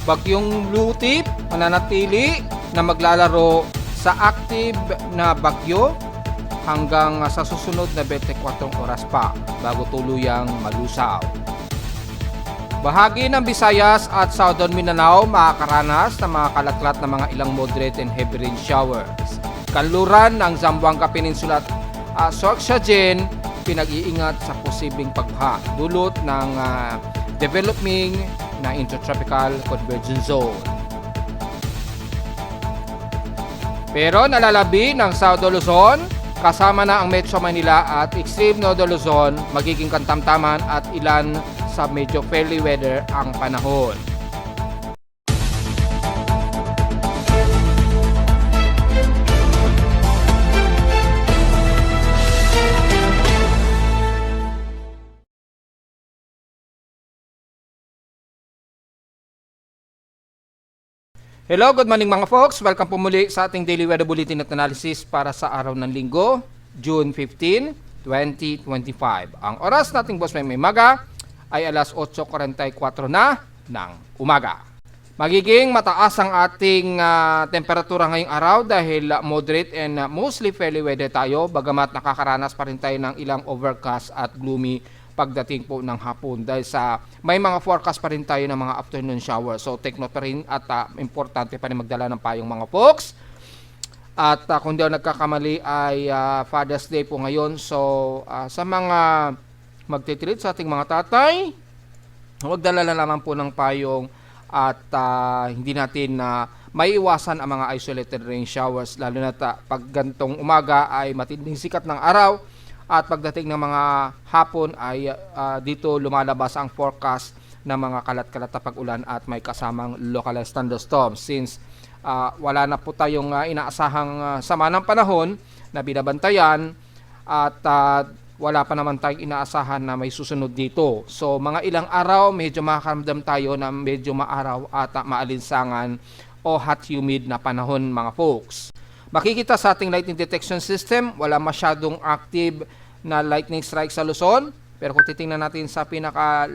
Bagyong Lutip mananatili na maglalaro sa active na bagyo hanggang sa susunod na 24 oras pa bago tuluyang malusaw. Bahagi ng Visayas at Southern Mindanao makakaranas ng mga kalaklat na mga ilang moderate and heavy rain showers. Kanluran ng Zamboanga Peninsula at Sorsogon pinag-iingat sa posibleng pagbaha dulot ng developing na intertropical convergence zone. Pero nalalabi ng South Luzon, kasama na ang Metro Manila at Extreme Northern Luzon, magiging kantamtaman at ilan sa medyo fairly weather ang panahon. Hello, good morning mga folks. Welcome po muli sa ating Daily Weather Bulletin at Analysis para sa araw ng Linggo, June 15, 2025. Ang oras nating boss may maga ay alas 8:44 na ng umaga. Magiging mataas ang ating temperatura ngayong araw dahil moderate and mostly fairly weather tayo, bagamat nakakaranas pa rin tayo ng ilang overcast at gloomy pagdating po ng hapon dahil sa may mga forecast pa rin tayo ng mga afternoon shower. So take note pa rin at importante pa rin magdala ng payong mga folks. At kung di ako nagkakamali ay Father's Day po ngayon. So sa mga magtitreat sa ating mga tatay, magdala na naman po ng payong at hindi natin may iwasan ang mga isolated rain showers lalo na pag gantong umaga ay matinding sikat ng araw. At pagdating ng mga hapon ay dito lumalabas ang forecast ng mga kalat-kalat na pag-ulan at may kasamang localized thunderstorms. Since wala na po tayong inaasahang sama ng panahon na binabantayan at wala pa naman tayong inaasahan na may susunod dito. So mga ilang araw medyo makakaramdam tayo na medyo maaraw at maalinsangan o hot humid na panahon mga folks. Makikita sa ating lightning detection system, wala masyadong active na lightning strike sa Luzon. Pero kung titingnan natin sa pinaka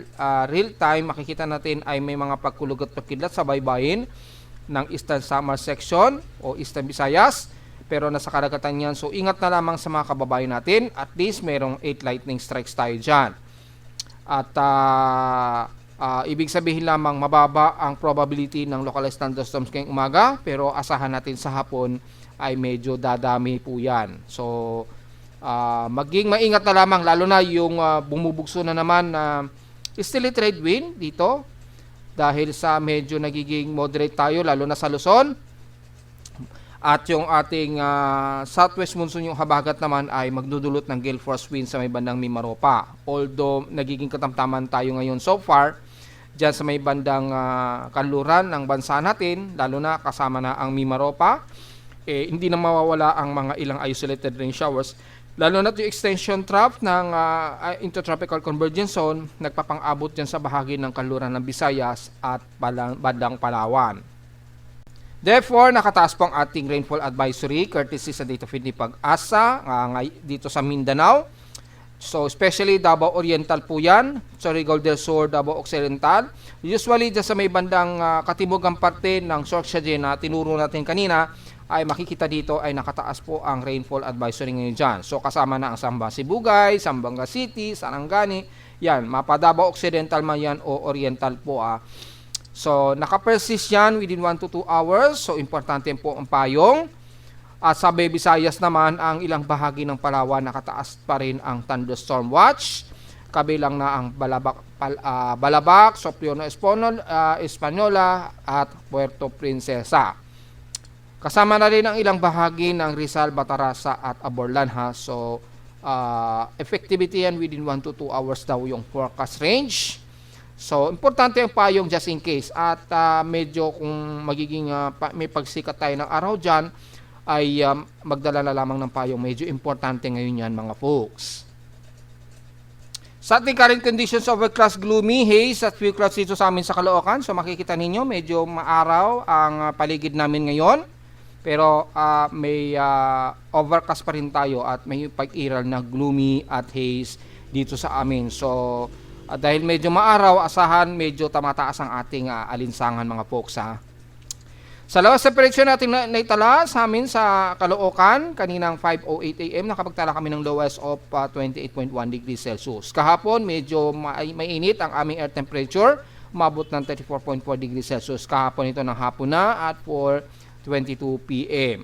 real time, makikita natin ay may mga pagkulog at pagkidlat sa baybayin ng Eastern Samar Section o Eastern Visayas. Pero nasa karagatan yan, so ingat na lamang sa mga kababayan natin. At least mayroong 8 lightning strikes tayo dyan. At ibig sabihin lamang mababa ang probability ng localized thunderstorms ngayong umaga. Pero asahan natin sa hapon ay medyo dadami po yan. So, maging maingat na lamang, lalo na yung bumubugso na naman na easterly trade wind dito. Dahil sa medyo nagiging moderate tayo, lalo na sa Luzon. At yung ating southwest monsoon yung habagat naman ay magdudulot ng gale force wind sa may bandang Mimaropa. Although, nagiging katamtaman tayo ngayon so far, dyan sa may bandang kanluran ng bansa natin, lalo na kasama na ang Mimaropa. Hindi na mawawala ang mga ilang isolated rain showers. Lalo na yung extension trough ng intertropical convergence zone, nagpapang-abot dyan sa bahagi ng kanluran ng Visayas at bandang Palawan. Therefore, nakataas po ang ating rainfall advisory courtesy sa data feed ni Pag-asa dito sa Mindanao. So, especially Davao Oriental po yan, Surigao del Sur, Davao Occidental. Usually, dyan sa may bandang katimugang parte ng Sorsogon na tinuro natin kanina, ay makikita dito ay nakataas po ang rainfall advisory ngayon dyan. So kasama na ang Samba Sibugay, Zamboanga City, Sarangani, yan, mapa Davao Occidental man yan o Oriental po So nakapersist yan within 1 to 2 hours, so importante po ang payong. At sa Visayas naman, ang ilang bahagi ng Palawan nakataas pa rin ang thunderstorm watch. Kabilang na ang Balabac, Soprano Espanola at Puerto Princesa. Kasama na rin ang ilang bahagi ng Rizal, Batarasa at Aborlan So, effectivity yan within 1 to 2 hours daw yung forecast range. So, importante ang payong just in case. At medyo kung magiging may pagsikat tayo ng araw dyan, ay magdala na lamang ng payong. Medyo importante ngayon yan mga folks. Sa ating current conditions, overcast, gloomy, haze at few clouds dito sa amin sa Caloocan. So, makikita ninyo, medyo maaraw ang paligid namin ngayon. Pero may overcast pa rin tayo at may pag-iral na gloomy at haze dito sa amin. So At dahil medyo maaraw, asahan medyo tamataas ang ating alinsangan mga folks ha. Sa lawas sa prediction natin naitala sa amin sa Caloocan, kaninang 5:08 AM, nakapagtala kami ng lowest of 28.1 degrees Celsius. Kahapon, medyo mainit ang aming air temperature, umabot ng 34.4 degrees Celsius. Kahapon ito ng hapon na at 4:22 PM.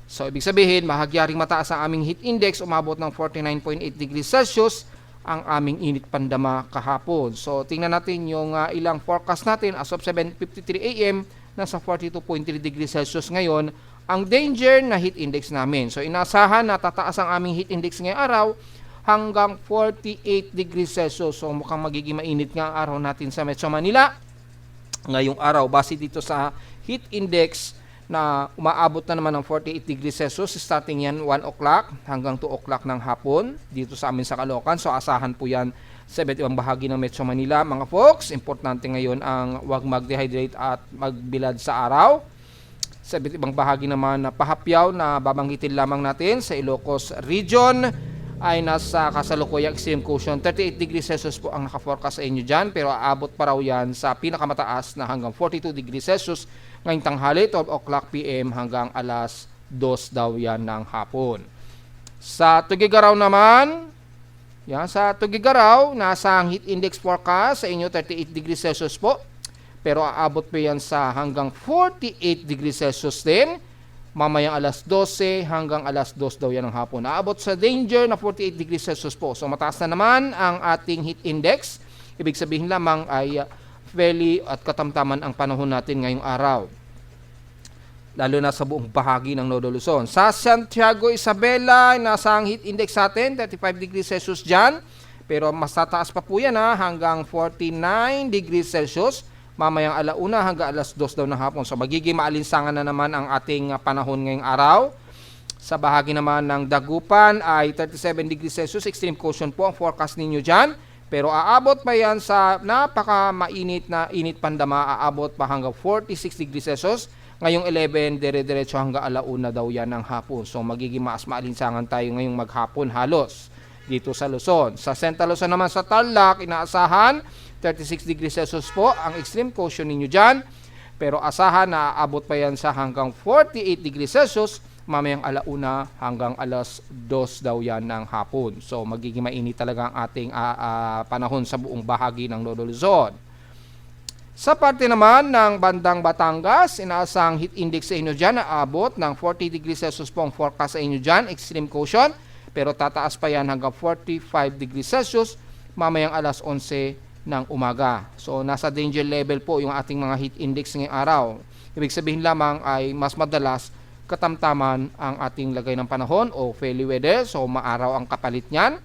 So, ibig sabihin, mahagyaring mataas ang aming heat index, umabot ng 49.8 degrees Celsius, ang aming init pandama kahapon. So, tingnan natin yung ilang forecast natin as of 7:53 AM, nasa 42.3 degrees Celsius ngayon ang danger na heat index namin. So inasahan na tataas ang aming heat index ngayong araw hanggang 48 degrees Celsius. So mukhang magiging mainit nga ang araw natin sa Metro Manila ngayong araw. Base dito sa heat index na umaabot na naman ng 48 degrees Celsius, starting yan 1 o'clock hanggang 2 o'clock ng hapon dito sa amin sa Caloocan. So asahan po yan sa iba't ibang bahagi ng Metro Manila mga folks. Importante ngayon ang huwag mag-dehydrate at magbilad sa araw. Sa iba't ibang bahagi naman na pahapyaw na babanggitin lamang natin sa Ilocos Region ay nasa kasalukuyang extreme quotient 38 degrees Celsius po ang naka-forecast sa inyo dyan, pero aabot pa raw yan sa pinakamataas na hanggang 42 degrees Celsius ngayong tanghali 12 o'clock PM hanggang alas 2 daw yan ng hapon. Sa Tugigaraw naman, yan, sa Tugigaraw, nasa ang heat index forecast sa inyo 38 degrees Celsius po. Pero aabot po yan sa hanggang 48 degrees Celsius din. Mamayang alas 12 hanggang alas 2 daw yan ng hapon. Aabot sa danger na 48 degrees Celsius po. So mataas na naman ang ating heat index. Ibig sabihin lamang ay fairly at katamtaman ang panahon natin ngayong araw, lalo na sa buong bahagi ng Nodo Luzon. Sa Santiago Isabela, nasa ang heat index natin, 35 degrees Celsius dyan. Pero mas tataas pa po yan hanggang 49 degrees Celsius. Mamayang alauna hanggang alas 2 daw ng hapon. So magiging maalinsangan na naman ang ating panahon ngayong araw. Sa bahagi naman ng Dagupan ay 37 degrees Celsius. Extreme caution po ang forecast ninyo dyan. Pero aabot pa yan sa napaka-mainit na init pandama. Aabot pa hanggang 46 degrees Celsius. Ngayong 11, dire-diretso hanggang alauna daw yan ng hapon. So magiging mas maalinsangan tayo ngayong maghapon halos dito sa Luzon. Sa Central Luzon naman sa Tarlac, inaasahan 36 degrees Celsius po ang extreme caution ninyo dyan. Pero asahan na aabot pa yan sa hanggang 48 degrees Celsius mamayang alauna hanggang alas 2 daw yan ng hapon. So magiging mainit talaga ang ating panahon sa buong bahagi ng Nodo Luzon. Sa parte naman ng bandang Batangas, inaasang heat index sa inyo dyan na abot ng 40 degrees Celsius po ang forecast sa inyo dyan, extreme caution. Pero tataas pa yan hanggang 45 degrees Celsius mamayang alas 11 ng umaga. So nasa danger level po yung ating mga heat index ngayong araw. Ibig sabihin lamang ay mas madalas katamtaman ang ating lagay ng panahon o fairly weather. So maaraw ang kapalit niyan.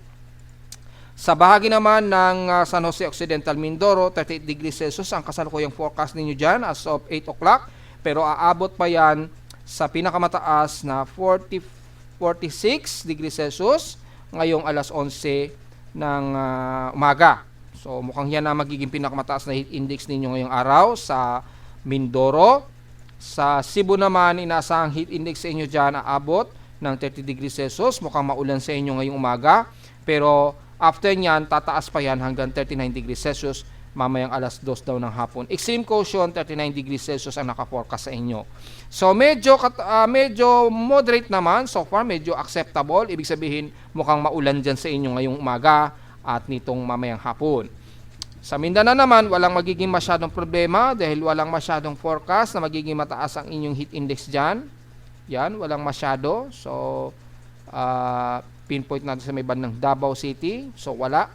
Sa bahagi naman ng San Jose Occidental Mindoro, 38 degrees Celsius ang kasalukuyang forecast ninyo dyan as of 8 o'clock. Pero aabot pa yan sa pinakamataas na 46 degrees Celsius ngayong alas 11 ng umaga. So mukhang yan na magiging pinakamataas na heat index ninyo ngayong araw sa Mindoro. Sa Cebu naman, inaasahang heat index sa inyo dyan aabot ng 30 degrees Celsius. Mukhang maulan sa inyo ngayong umaga. Pero after nyan, tataas pa yan hanggang 39 degrees Celsius mamayang alas 2 daw ng hapon. Extreme caution, 39 degrees Celsius ang naka-forecast sa inyo. So medyo moderate naman so far, medyo acceptable. Ibig sabihin, mukhang maulan dyan sa inyo ngayong umaga at nitong mamayang hapon. Sa Mindanao naman, walang magiging masyadong problema dahil walang masyadong forecast na magiging mataas ang inyong heat index dyan. Yan, walang masyado. So, pinpoint natin sa may bandang Davao City. So, wala.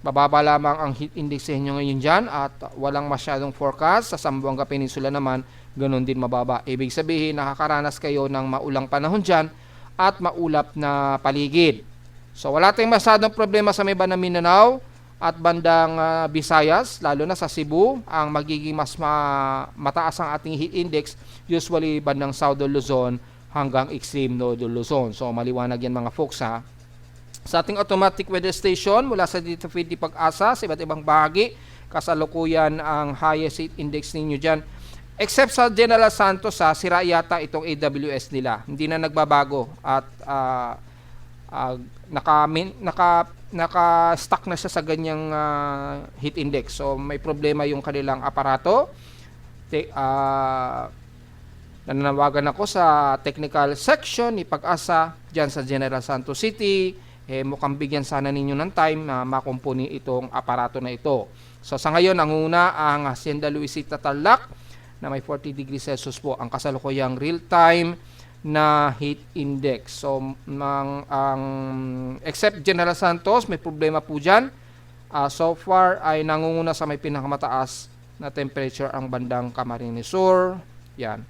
Bababa lamang ang heat index sa inyo ngayon dyan at walang masyadong forecast. Sa Zamboanga Peninsula naman, ganun din mababa. Ibig sabihin, nakakaranas kayo ng maulang panahon dyan at maulap na paligid. So, wala tayong masyadong problema sa may bandang Mindanao at bandang Visayas, lalo na sa Cebu, ang magiging mas mataas ang ating heat index, usually bandang Southern Luzon hanggang extreme Northern Luzon. So maliwanag yan mga folks ha. Sa ating automatic weather station, mula sa dito Feed Pag-asa, sa iba't ibang bahagi, kasalukuyan ang highest heat index ninyo dyan. Except sa General Santos, sira yata itong AWS nila. Hindi na nagbabago at uh, naka-stuck na siya sa ganyang heat index. So may problema yung kanilang aparato. Nananawagan ako sa technical section ni Pag-asa dyan sa General Santos City. Mukhang bigyan sana ninyo ng time na makumpuni itong aparato na ito. So sa ngayon, nanguna ang Hacienda Luisita Tarlac na may 40 degrees Celsius po ang kasalukuyang real-time na heat index. So ang except General Santos, may problema po dyan. So far ay nangunguna sa may pinakamataas na temperature ang bandang Camarines Sur. Yan.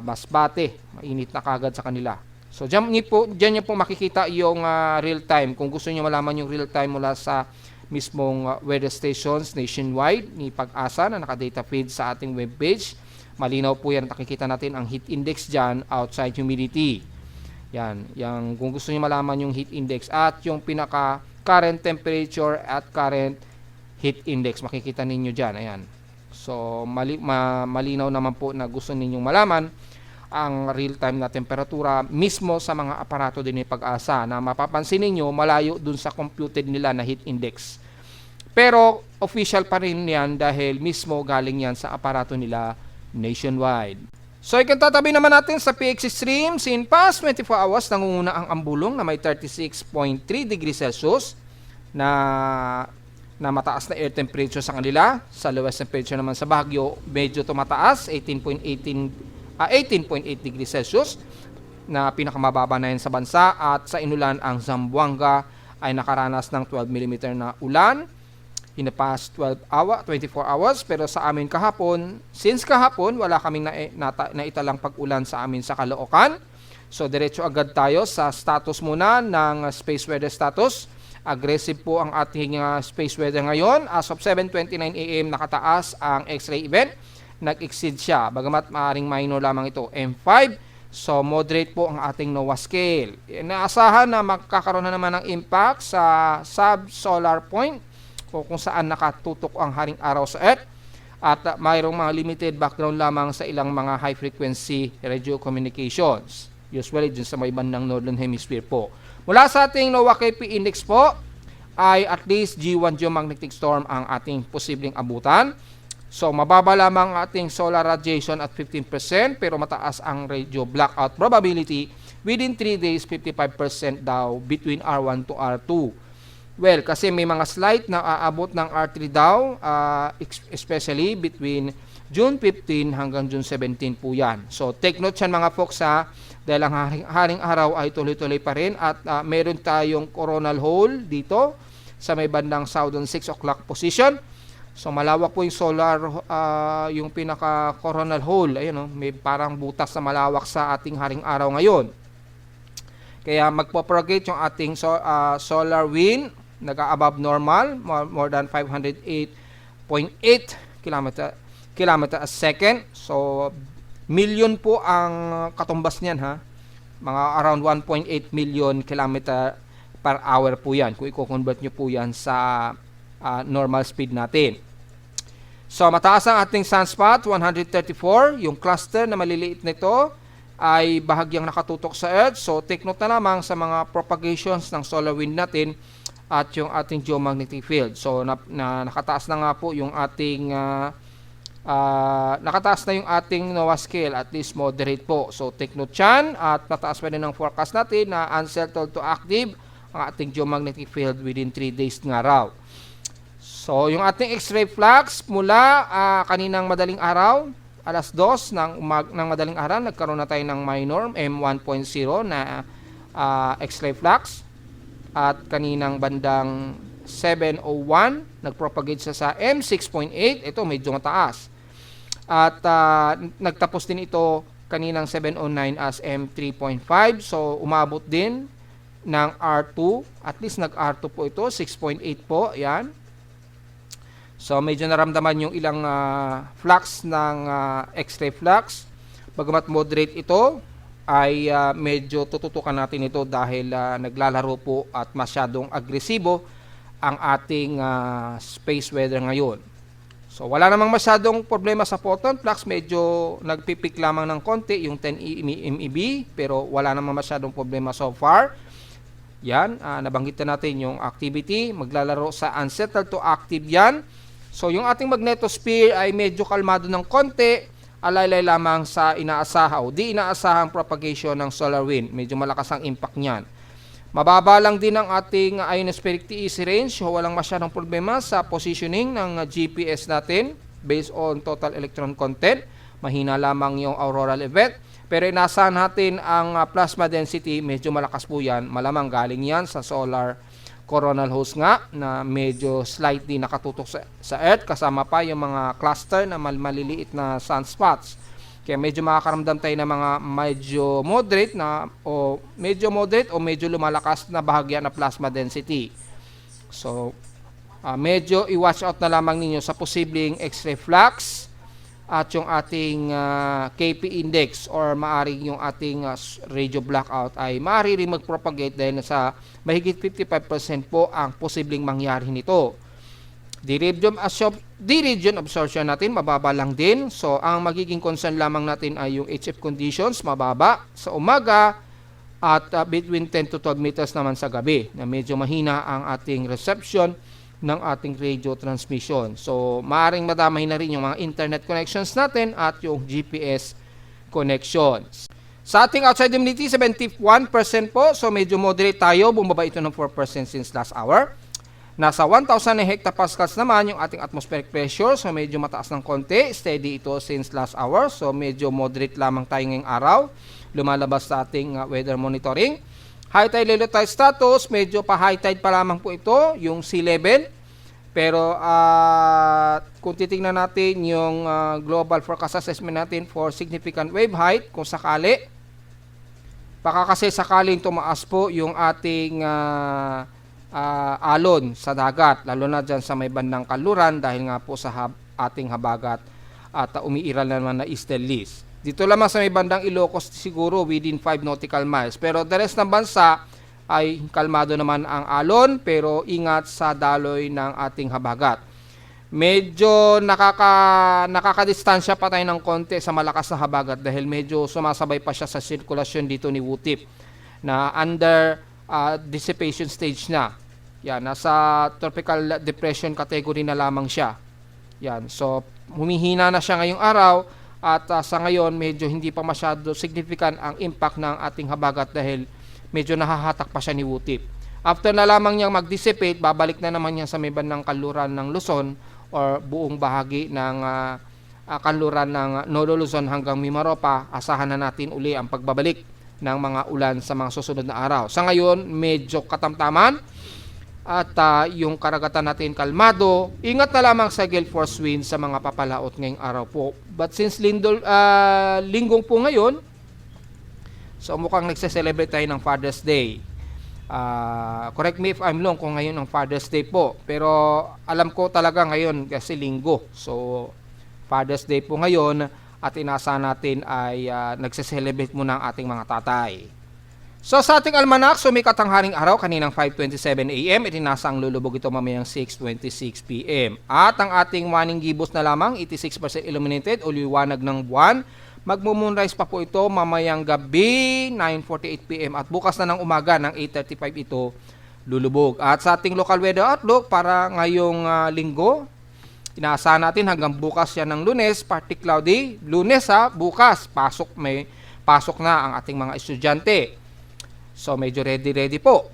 Masbate, mainit na kagad sa kanila. So dyan niyo po makikita yung real time. Kung gusto niyo malaman yung real time mula sa mismong weather stations nationwide ni Pag-asa na naka-data feed sa ating webpage, malinaw po yan. Nakikita natin ang heat index dyan, outside humidity. Yan. Kung gusto niyo malaman yung heat index at yung pinaka current temperature at current heat index, makikita ninyo dyan. Ayan. So malinaw naman po na gusto ninyong malaman ang real-time na temperatura mismo sa mga aparato din ni Pag-asa na mapapansin ninyo malayo dun sa computed nila na heat index. Pero official pa rin yan dahil mismo galing yan sa aparato nila nationwide. So ikatatabi naman natin sa PX Extremes. In past 24 hours, nangunguna ang Ambulong na may 36.3 degrees Celsius na mataas na air temperature sa kanila. Sa lowest temperature naman sa Baguio, medyo tumataas, 18.8 degrees Celsius na pinakamababa na yan sa bansa. At sa Inulan, ang Zamboanga ay nakaranas ng 12 mm na ulan in the past 24 hours. Pero sa amin kahapon, since kahapon, wala kaming naitalang pag-ulan sa amin sa Caloocan. So diretso agad tayo sa status muna ng space weather status. Aggressive po ang ating space weather ngayon. As of 7:29 AM, nakataas ang X-ray event. Nag-exceed siya. Bagamat maaaring minor lamang ito, M5. So moderate po ang ating NOAA scale. Inaasahan na magkakaroon na naman ng impact sa sub-solar point o kung saan nakatutok ang haring araw sa Earth. At mayroong mga limited background lamang sa ilang mga high-frequency radio communications. Usually dun sa may bandang Northern Hemisphere po. Mula sa ating NOAA KP Index po, ay at least G1 geomagnetic storm ang ating posibleng abutan. So mababa lamang ang ating solar radiation at 15% pero mataas ang radio blackout probability. Within 3 days, 55% daw between R1 to R2. Well, kasi may mga slight na aabot ng R3 daw, especially between June 15 hanggang June 17 po yan. So take note yan mga folks ha, dahil ang haring araw ay tuloy-tuloy pa rin at meron tayong coronal hole dito sa may bandang southern 6 o'clock position. So malawak po yung solar, yung pinaka-coronal hole. Ayun, may parang butas na malawak sa ating haring araw ngayon. Kaya magpo-propagate yung ating solar wind, nag-above normal, more than 508.8 kilometer a second. So million po ang katumbas niyan ha. Mga around 1.8 million kilometer per hour po yan. Kung i-convert nyo po yan sa normal speed natin. So mataas ang ating sunspot, 134. Yung cluster na maliliit nito ay bahagyang nakatutok sa Earth. So take note na lamang sa mga propagations ng solar wind natin at yung ating geomagnetic field. So nakataas na nga po yung ating nakataas na yung ating NOAA scale, at least moderate po. So take note yan at mataas pa rin ang forecast natin na unsettled to active ang ating geomagnetic field within 3 days nga raw. So yung ating X-ray flux mula kaninang madaling araw, alas 2 ng madaling araw, nagkaroon na tayo ng minor M1.0 na X-ray flux. At kaninang bandang 7:01, nagpropagate siya sa M6.8. Ito medyo mataas. At nagtapos din ito kaninang 7:09 as M3.5. So umabot din ng R2. At least nag-R2 po ito, 6.8 po. Yan. So medyo naramdaman yung ilang flux ng X-ray flux. Bagamat moderate ito, ay medyo tututukan natin ito dahil naglalaro po at masyadong agresibo ang ating space weather ngayon. So wala namang masyadong problema sa photon flux, medyo nagpipik lamang ng konti yung 10 MeV, pero wala namang masyadong problema so far. Yan, nabanggit na natin yung activity, maglalaro sa unsettled to active yan. So yung ating magnetosphere ay medyo kalmado ng konti, alaylay lamang sa inaasahan o di inaasahang propagation ng solar wind. Medyo malakas ang impact niyan. Mababa lang din ang ating ionospheric TEC range, walang masyadong problema sa positioning ng GPS natin based on total electron content. Mahina lamang yung auroral event. Pero inasahan natin ang plasma density, medyo malakas po yan. Malamang galing yan sa solar coronal host nga na medyo slightly nakatutok sa Earth. Kasama pa yung mga cluster na maliliit na sunspots. Kaya medyo makakaramdam tayo ng mga medyo moderate o medyo lumalakas na bahagya na plasma density. So, medyo i-watch out na lamang ninyo sa posibleng X-ray flux at yung ating KP index or maaring yung ating radio blackout ay maaari rin mag-propagate dahil sa mahigit 55% po ang posibleng mangyari nito. Di-region absorption natin, mababa lang din. So, ang magiging concern lamang natin ay yung HF conditions, mababa sa umaga at between 10 to 12 meters naman sa gabi na medyo mahina ang ating reception ng ating radio transmission. So, maaaring madamay na rin yung mga internet connections natin at yung GPS connections. Sa ating outside humidity, 71% po. So, medyo moderate tayo. Bumaba ito ng 4% since last hour. Nasa 1,000 hectopascals naman yung ating atmospheric pressure. So, medyo mataas ng konti. Steady ito since last hour. So, medyo moderate lamang tayo ngayong araw. Lumalabas sa ating weather monitoring. High tide, low tide status. Medyo pa high tide pa lamang po ito. Yung sea level. Pero, kung titingnan natin yung global forecast assessment natin for significant wave height, kung sakali, baka kasi sakaling tumaas po yung ating alon sa dagat, lalo na dyan sa may bandang kanluran dahil nga po sa ating habagat at umiiral naman na easterlies. Dito lamang sa may bandang Ilocos siguro within 5 nautical miles. Pero the rest ng bansa ay kalmado naman ang alon pero ingat sa daloy ng ating habagat. Medyo nakakadistansya pa tayo ng konti sa malakas na habagat dahil medyo sumasabay pa siya sa sirkulasyon dito ni Wutip na under dissipation stage na. Yan, nasa tropical depression category na lamang siya. Yan, so humihina na siya ngayong araw at sa ngayon medyo hindi pa masyado significant ang impact ng ating habagat dahil medyo nahahatak pa siya ni Wutip. After na lamang niyang mag-dissipate, babalik na naman niya sa may bandang kanluran ng Luzon or buong bahagi ng kanluran ng Nolo Luzon hanggang Mimaropa. Asahan na natin uli ang pagbabalik ng mga ulan sa mga susunod na araw. Sa ngayon, medyo katamtaman at yung karagatan natin kalmado. Ingat na lamang sa gale force wind sa mga papalaot ngayong araw po. But since linggong po ngayon, so mukhang nagse-celebrate tayo ng Father's Day. Correct me if I'm wrong kung ngayon ang Father's Day po. Pero alam ko talaga ngayon kasi linggo. So Father's Day po ngayon at inasa natin ay nagse-celebrate muna ang ating mga tatay. So sa ating almanac, sumikat ang haring araw kaninang 5:27 AM. Itinasa ang lulubog ito mamayang 6:26 PM. At ang ating morning gibos na lamang, 86% illuminated o liwanag ng buwan. Magmo-moonrise pa po ito mamayang gabi 9:48 PM at bukas na ng umaga ng 8:35 ito lulubog. At sa ating local weather outlook para ngayong linggo, inaasahan natin hanggang bukas yan ng Lunes, partly cloudy. Lunes bukas, may pasok na ang ating mga estudyante. So medyo ready po.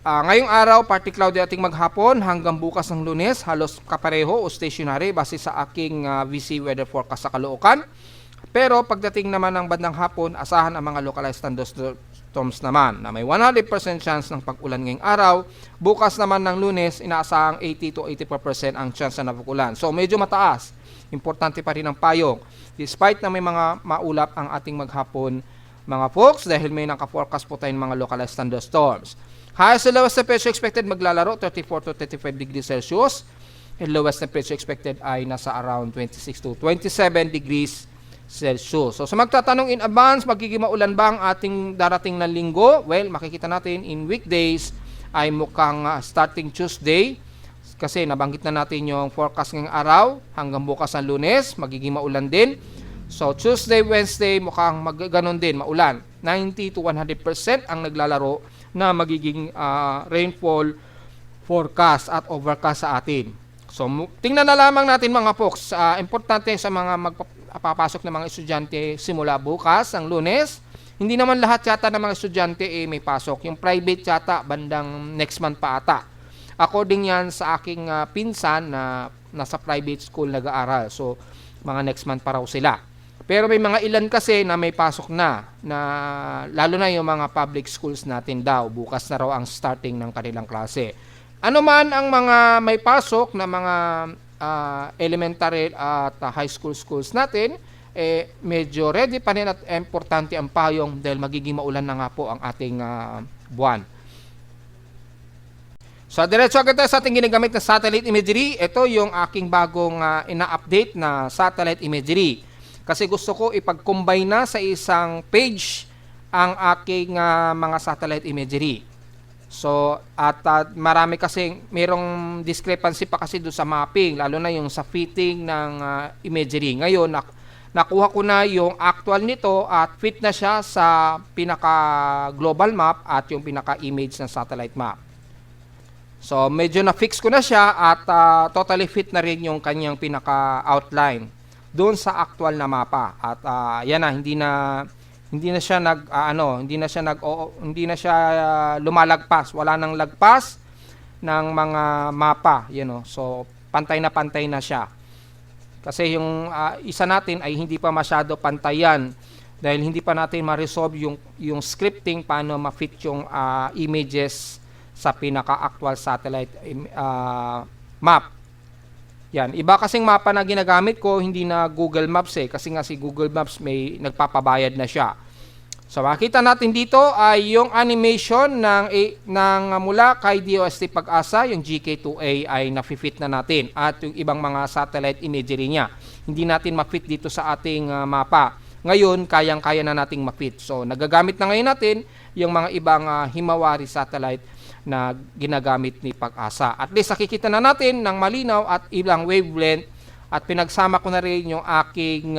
Ngayong araw, partly cloudy ating maghapon hanggang bukas ng Lunes, halos kapareho o stationary base sa aking VC weather forecast sa Caloocan. Pero pagdating naman ng bandang hapon, asahan ang mga localized thunderstorms naman na may 100% chance ng pag-ulan ngayong araw. Bukas naman ng Lunes, inaasahang 80 to 84% ang chance na pag-ulan. So medyo mataas. Importante pa rin ang payong. Despite na may mga maulap ang ating maghapon, mga folks, dahil may naka-forecast po tayong mga localized thunderstorms. Highest and lowest temperature expected maglalaro 34 to 35 degrees Celsius. And lowest temperature expected ay nasa around 26 to 27 degrees Celsius. So sa magtatanong in advance, magiging maulan ba ang ating darating na linggo? Well, makikita natin in weekdays ay mukhang starting Tuesday, Kasi nabanggit na natin yung forecast ngayong araw hanggang bukas ng Lunes, magiging maulan din. So Tuesday, Wednesday mukhang ganon din, maulan. 90 to 100% ang naglalaro na magiging rainfall forecast at overcast sa atin. So tingnan na lamang natin mga folks, importante sa mga magpapasok na mga estudyante simula bukas ang Lunes. Hindi naman lahat yata ng mga estudyante may pasok. Yung private yata bandang next month pa ata. According yan sa aking pinsan na nasa private school nag-aaral. So, mga next month pa raw sila. Pero may mga ilan kasi na may pasok na lalo na yung mga public schools natin daw. Bukas na raw ang starting ng kanilang klase. Ano man ang mga may pasok na mga elementary at high school schools natin, medyo ready pa rin at importante ang payong dahil magiging maulan na nga po ang ating buwan. So, diretso agad tayo sa ating ginagamit na satellite imagery. Ito yung aking bagong ina-update na satellite imagery. Kasi gusto ko ipag-combine na sa isang page ang aking mga satellite imagery. So, at marami kasi, mayroong discrepancy pa kasi doon sa mapping, lalo na yung sa fitting ng imagery. Ngayon, nakuha ko na yung actual nito at fit na siya sa pinaka-global map at yung pinaka-image ng satellite map. So, medyo na-fix ko na siya at totally fit na rin yung kanyang pinaka-outline doon sa actual na mapa. At yan na, hindi na siya lumalagpas. Wala nang lagpas ng mga mapa, So, pantay na siya. Kasi yung isa natin ay hindi pa masyado pantayan dahil hindi pa natin ma-resolve yung scripting paano ma-fit yung images sa pinaka-actual satellite map. Yan. Iba kasing mapa na ginagamit ko, hindi na Google Maps kasi nga si Google Maps may nagpapabayad na siya. So makita natin dito ay yung animation ng mula kay DOST Pag-asa, yung GK2A ay na-fit na natin at yung ibang mga satellite imagery niya. Hindi natin ma-fit dito sa ating mapa. Ngayon, kayang-kaya na nating ma-fit. So nagagamit na ngayon natin yung mga ibang Himawari satellite na ginagamit ni Pag-asa. At least nakikita na natin ng malinaw at ilang wavelength at pinagsama ko na rin yung aking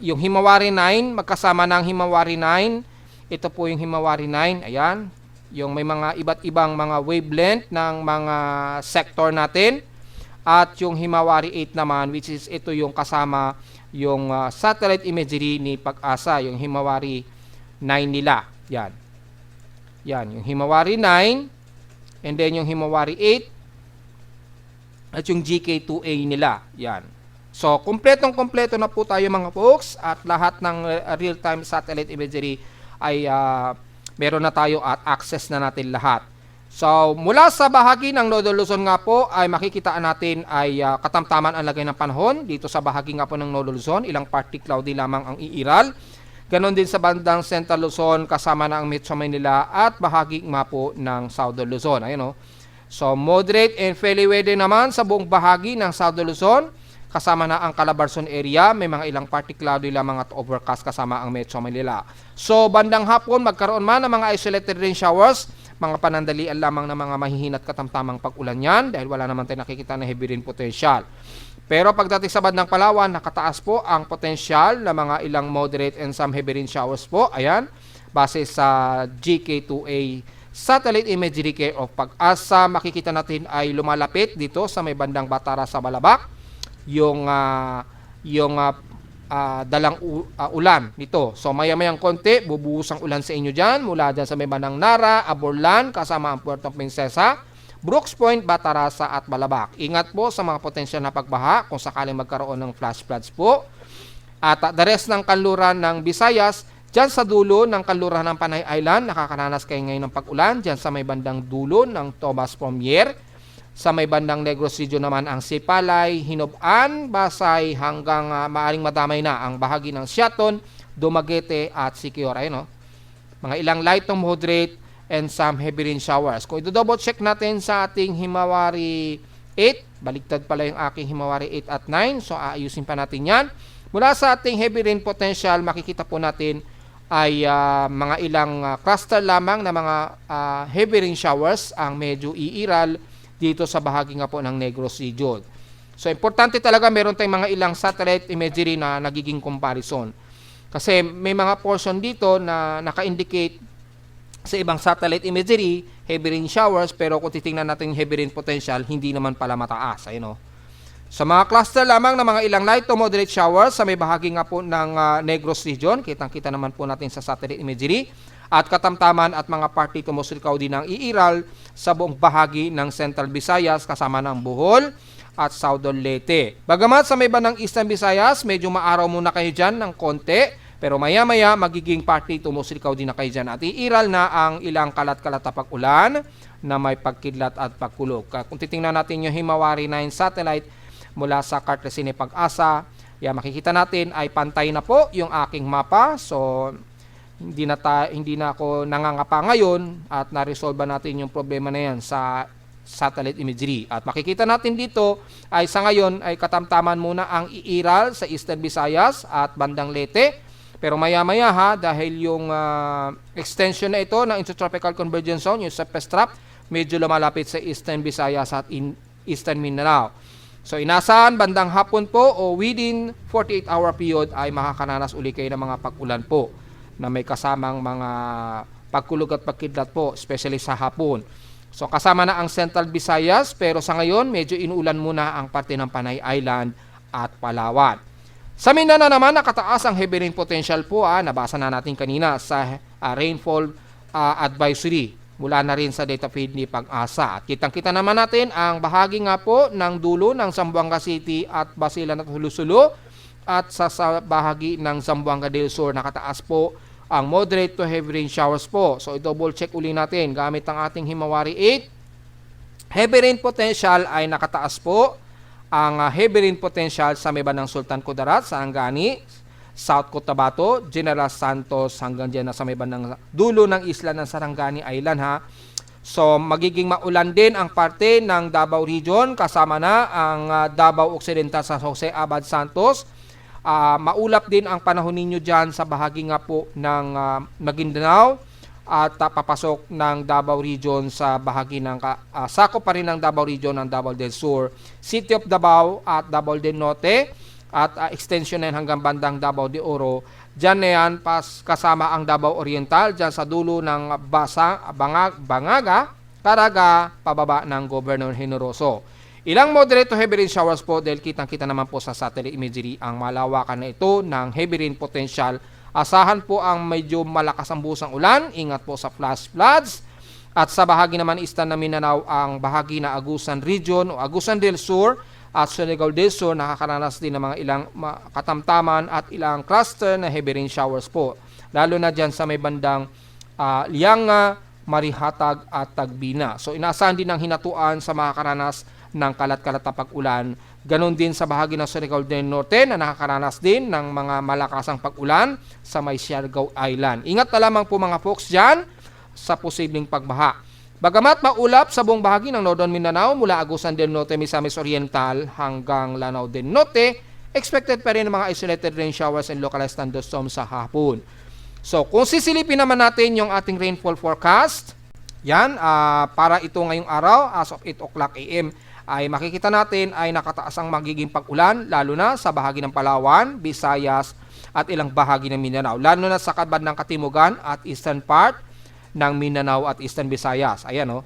yung Himawari 9 magkasama ng Himawari 9. Ito po yung Himawari 9. Ayan. Yung may mga iba't ibang mga wavelength ng mga sector natin. At yung Himawari 8 naman, which is ito yung kasama yung satellite imagery ni Pag-asa, yung Himawari 9 nila. Yan. Yan, yung Himawari 9, and then yung Himawari 8, at yung GK2A nila. Yan. So, kumpletong-kumpleto na po tayo mga folks, at lahat ng real-time satellite imagery ay meron na tayo at access na natin lahat. So, mula sa bahagi ng Northern Luzon nga po, ay makikita natin ay katamtaman ang lagay ng panahon. Dito sa bahagi nga po ng Northern Luzon, ilang partly cloudy lamang ang iiral. Ganon din sa bandang Central Luzon, kasama na ang Metro Manila at bahagi nga po ng Southern Luzon. Ayun, So, moderate and fairly weather naman sa buong bahagi ng Southern Luzon, kasama na ang Calabarzon area. May mga ilang partly cloudy lamang at overcast kasama ang Metro Manila. So, bandang hapon, magkaroon man ng mga isolated rain showers, mga panandalian lamang ng mga mahihinat katamtamang pag-ulan yan dahil wala naman tayo nakikita na heavy rain potential. Pero pagdating sa bandang Palawan, nakataas po ang potensyal na mga ilang moderate and some heavy rain showers po. Ayan, base sa GK2A satellite imagery care of Pag-asa, makikita natin ay lumalapit dito sa may bandang Batara sa Balabac yung dalang ulan nito. So maya-mayang konti, bubuhos ang ulan sa inyo dyan mula dyan sa may bandang Nara, Aborlan, kasama ang Puerto Princesa, Brooks Point, Batarasa at Balabac. Ingat po sa mga potensyal na pagbaha kung sakaling magkaroon ng flash floods po. At the rest ng kanluran ng Visayas, dyan sa dulo ng kanluran ng Panay Island, nakakaranas kayo ngayon ng pag-ulan. Dyan sa may bandang dulo ng Tomas Pomier. Sa may bandang Negros Region naman ang Sipalay, Hinoban, Basay, hanggang maaring madamay na ang bahagi ng Siaton, Dumaguete at Siquijor. Ayun, mga ilang light to moderate and some heavy rain showers. Kung i-double check natin sa ating Himawari 8, baliktad pala yung aking Himawari 8 at 9. So aayusin pa natin yan. Mula sa ating heavy rain potential, makikita po natin ay mga ilang cluster lamang na mga heavy rain showers ang medyo iiral dito sa bahagi nga po ng Negros region. So importante talaga meron tayong mga ilang satellite imagery na nagiging comparison. Kasi may mga portion dito na naka-indicate sa ibang satellite imagery, heavy rain showers, pero kung titingnan natin yung heavy rain potential, hindi naman pala mataas. Ayun, sa mga cluster lamang ng mga ilang light to moderate showers sa may bahagi nga po ng Negros region, kitang-kita naman po natin sa satellite imagery, at katamtaman at mga part dito musrikaw din ng iiral sa buong bahagi ng Central Visayas kasama ng Bohol at Southern Leyte. Bagamat sa may bandang Eastern Visayas, medyo maaraw muna kayo dyan ng konti, pero maya-maya magiging party tumusikaw din na kayo dyan at iiral na ang ilang kalat-kalat na pag-ulan na may pagkidlat at pagkulog. Kung titingnan natin yung Himawari 9 satellite mula sa Kartesine Pag-asa, makikita natin ay pantay na po yung aking mapa. So hindi na ako nangangapa ngayon at na-resolve natin yung problema na yan sa satellite imagery. At makikita natin dito ay sa ngayon ay katamtaman muna ang iiral sa Eastern Visayas at bandang Leyte. Pero maya-maya dahil yung extension na ito ng Intertropical Convergence Zone, yung SEPESTRAP, medyo lumalapit sa Eastern Visayas at Eastern Mindanao. So inasahan bandang hapon po o within 48-hour period ay makakaranas uli kayo ng mga pag-ulan po na may kasamang mga pagkulog at pagkidlat po, especially sa hapon. So kasama na ang Central Visayas, pero sa ngayon medyo inuulan muna ang parte ng Panay Island at Palawan. Sa Mindanao naman nakataas ang heavy rain potential po, nabasa na natin kanina sa rainfall advisory mula na rin sa data feed ni Pag-asa. At kitang-kita naman natin ang bahagi nga po ng dulo ng Zamboanga City at Basilan at Hulusulu, at sa bahagi ng Zamboanga del Sur nakataas po ang moderate to heavy rain showers po. So i-double check uli natin gamit ang ating Himawari 8. Heavy rain potential ay nakataas po. Ang heavy rain potential sa may bandang Sultan Kudarat, Sarangani, South Cotabato, General Santos hanggang dyan na sa may bandang dulo ng isla ng Sarangani Island So magiging maulan din ang parte ng Davao Region kasama na ang Davao Occidental sa Jose Abad Santos. Maulap din ang panahon ninyo dyan sa bahagi nga po ng Maguindanao at papasok ng Davao Region sa bahagi ng sakop pa rin ng Davao Region ng Davao del Sur, City of Davao at Davao del Norte at extension na hanggang bandang Davao de Oro. Dyan na yan kasama ang Davao Oriental dyan sa dulo ng Bangaga, Caraga, pababa ng Governor Generoso. Ilang moderate to heavy rain showers po dahil kitang-kita naman po sa satellite imagery ang malawakan na ito ng heavy rain potential. Asahan po ang medyo malakas ang busang ulan. Ingat po sa flash floods. At sa bahagi naman Eastern na Mindanao, ang bahagi na Agusan Region o Agusan del Sur at Surigao del Sur nakakaranas din ng mga ilang katamtaman at ilang cluster na heavy rain showers po. Lalo na dyan sa may bandang Lianga, Marihatag at Tagbina. So inaasahan din ang hinatuan sa makakaranas ng kalat-kalat na pag-ulan. Ganon din sa bahagi ng Surigao del Norte na nakakaranas din ng mga malakasang pag-ulan sa may Siargao Island. Ingat na lamang po mga folks dyan sa posibleng pagbaha. Bagamat maulap sa buong bahagi ng Northern Mindanao mula Agusan del Norte, Misamis Oriental hanggang Lanao del Norte, expected pa rin ng mga isolated rain showers and localized thunderstorms sa hapon. So kung sisilipin naman natin yung ating rainfall forecast, yan, para ito ngayong araw as of 8 o'clock AM, ay makikita natin ay nakataas ang magiging pag-ulan lalo na sa bahagi ng Palawan, Visayas at ilang bahagi ng Mindanao. Lalo na sa kabandang Katimugan at eastern part ng Mindanao at eastern Visayas. Ayan